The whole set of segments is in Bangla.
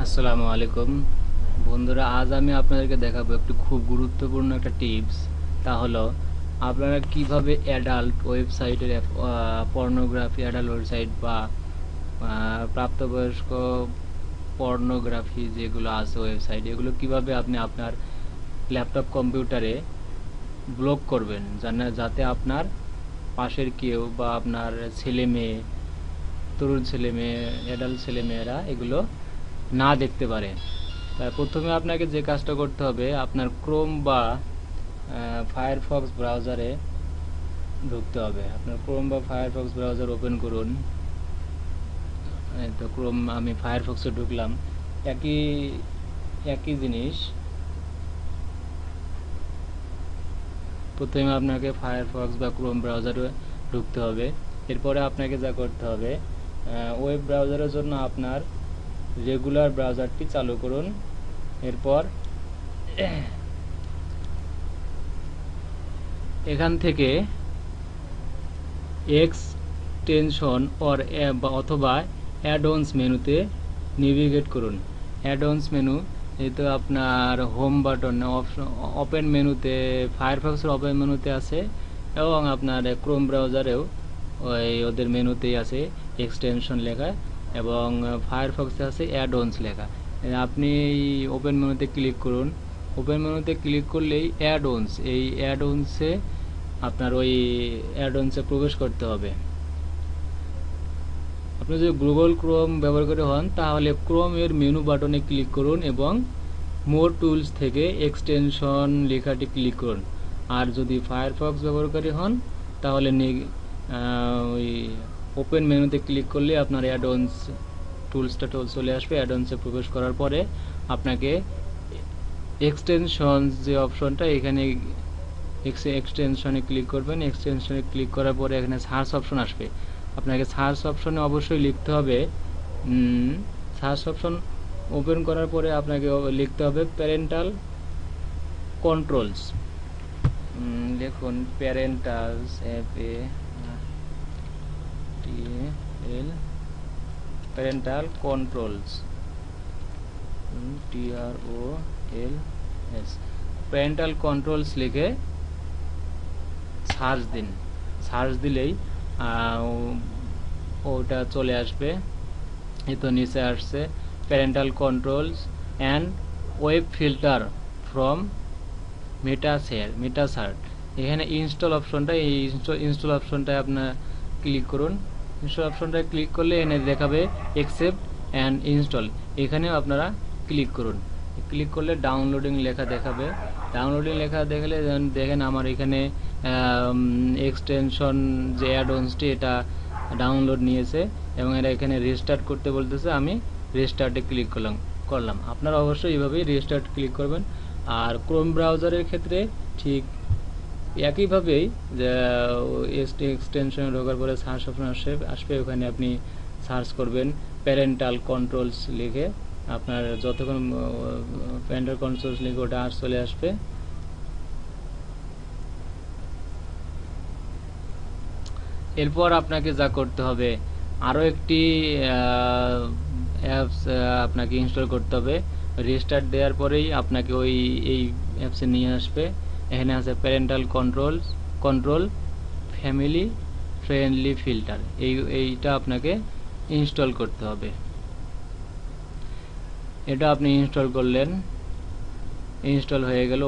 আসসালামু আলাইকুম বন্ধুরা, আজ আমি আপনাদেরকে দেখাবো একটি খুব গুরুত্বপূর্ণ একটা টিপস। তা হলো আপনারা কিভাবে অ্যাডাল্ট ওয়েবসাইটের পর্নোগ্রাফি অ্যাডাল্ট ওয়েবসাইট বা প্রাপ্তবয়স্ক পর্নোগ্রাফি যেগুলো আছে ওয়েবসাইট, এগুলো কিভাবে আপনি আপনার ল্যাপটপ কম্পিউটারে ব্লক করবেন, যাতে আপনার পাশের কেউ বা আপনার ছেলে মেয়ে, তরুণ ছেলে মেয়ে, অ্যাডাল্ট ছেলে মেয়েরা এগুলো না দেখতে পারে। তাই প্রথমে আপনাকে যে কাজটা করতে হবে, আপনার ক্রোম বা ফায়ারফক্স ব্রাউজারে ঢুকতে হবে। আপনার ক্রোম বা ফায়ারফক্স ব্রাউজার ওপেন করুন। এই তো ক্রোম, আমি ফায়ারফক্সে ঢুকলাম। একই একই জিনিস, প্রথমে আপনাকে ফায়ারফক্স বা ক্রোম ব্রাউজারে ঢুকতে হবে। এরপরে আপনাকে যা করতে হবে, ওয়েব ব্রাউজারের জন্য আপনার রেগুলার ব্রাউজারটি চালু করুন। এরপর এখান থেকে এক্সটেনশন অথবা অ্যাড-অনস মেনুতে নেভিগেট করুন। অ্যাড-অনস মেনু, এই তো আপনার হোম বাটন ওপেন মেনুতে, ফায়ারফক্সের ওপেন মেনুতে আছে, এবং আপনার ক্রোম ব্রাউজারেও ওদের মেনুতেই আছে এক্সটেনশন লেখা, এবং ফায়ারফক্সে আছে অ্যাড-অনস লেখা। আপনি ওপেন মেনুতে ক্লিক করুন। ওপেন মেনুতে ক্লিক করলেই এই অ্যাড-অনসে আপনার অ্যাড-অনসে প্রবেশ করতে হবে। আপনি যদি গুগল ক্রোম ব্যবহার করে হন, তাহলে ক্রোম এর মেনু বাটনে ক্লিক করুন এবং মোর টুলস থেকে এক্সটেনশন লেখাটি ক্লিক করুন। আর যদি ফায়ারফক্স ব্যবহারকারী হন, তাহলে ওই ওপেন মেনুতে ক্লিক করলে আপনার অ্যাড-অনস টুলসটা চলে আসবে। অ্যাড-অনসে প্রবেশ করার পরে আপনাকে এক্সটেনশন যে অপশনটা, এখানে এক্সটেনশনে ক্লিক করবেন। এক্সটেনশনে ক্লিক করার পরে এখানে সার্চ অপশন আসবে। আপনাকে সার্চ অপশনে অবশ্যই লিখতে হবে, সার্চ অপশন ওপেন করার পরে আপনাকে লিখতে হবে প্যারেন্টাল কন্ট্রোলস। দেখুন parentals, parental controls, TROLS, parental controls লিখে সার্চ দিন। সার্চ দিলেই ওটা চলে আসবে। এই তো নিচে আসছে parental controls and web filter from MetaCert. এখানে ইনস্টল অপশনটা, এই ইনস্টল অপশনটায় আপনার ক্লিক করুন। ইনস্টল অপশনটায় ক্লিক করলে এখানে দেখাবে অ্যাকসেপ্ট অ্যান্ড ইনস্টল, এখানেও আপনারা ক্লিক করুন। ক্লিক করলে ডাউনলোডিং লেখা দেখাবে। ডাউনলোডিং লেখা দেখলে দেখেন আমার এখানে এক্সটেনশন যে অ্যাড-অনসটি, এটা ডাউনলোড নিয়েছে এবং এটা এখানে রিস্টার্ট করতে বলতেছে। আমি রিস্টার্টে ক্লিক করলাম। আপনারা অবশ্যই এইভাবেই রিস্টার্ট ক্লিক করবেন। আর ক্রোম ব্রাউজারের ক্ষেত্রে ঠিক একইভাবেই, যে এক্সটেনশনে ঢোকার পরে সার্চ অপশন আসবে, ওখানে আপনি সার্চ করবেন প্যারেন্টাল কন্ট্রোলস লিখে। আপনার যতক্ষণ প্যারেন্টাল কন্ট্রোলস লিখে ওটা চলে আসবে। এরপর আপনাকে যা করতে হবে, আরও একটি অ্যাপস আপনাকে ইনস্টল করতে হবে। রিস্টার্ট দেওয়ার পরেই আপনাকে এই অ্যাপসে নিয়ে আসবে। এখানে আছে parental control family friendly filter, এইটা আপনাকে ইনস্টল করতে হবে। এটা আপনি ইনস্টল করলেন, ইনস্টল হয়ে গেল,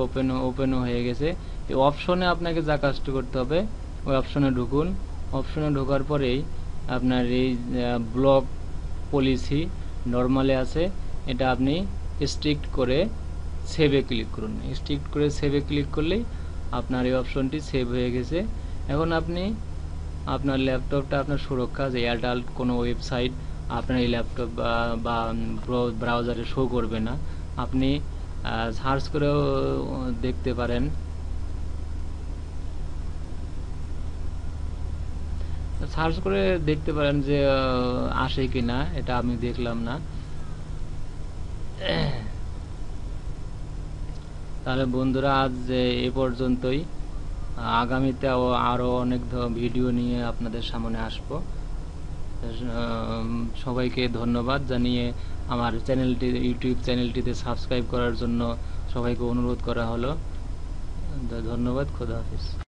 ওপেনও হয়ে গেছে। এই অপশনে আপনাকে যা কাজটা করতে হবে, ওই অপশনে ঢুকুন। অপশনে ঢোকার পরেই আপনার এই ব্লক পলিসি নরমালে আছে, এটা আপনি স্ট্রিক্ট করে সেভে ক্লিক করুন। স্ট্রিক্ট করে সেভে ক্লিক করলেই আপনার এই অপশনটি সেভ হয়ে গেছে। এখন আপনি আপনার ল্যাপটপটা আপনার সুরক্ষা, যে অ্যাডাল্ট কোনো ওয়েবসাইট আপনার এই ল্যাপটপ বা ব্রাউজারে শো করবে না। আপনি সার্চ করেও দেখতে পারেন। সার্চ করে দেখতে পারেন যে আসে কিনা, এটা আমি দেখলাম না। তাহলে বন্ধুরা, আজ এ পর্যন্তই। আগামীতে আরো অনেক ভিডিও নিয়ে আপনাদের সামনে আসবো। সবাইকে ধন্যবাদ জানিয়ে আমার ইউটিউব চ্যানেলটিতে সাবস্ক্রাইব করার জন্য সবাইকে অনুরোধ করা হলো। ধন্যবাদ। খোদা হাফেজ।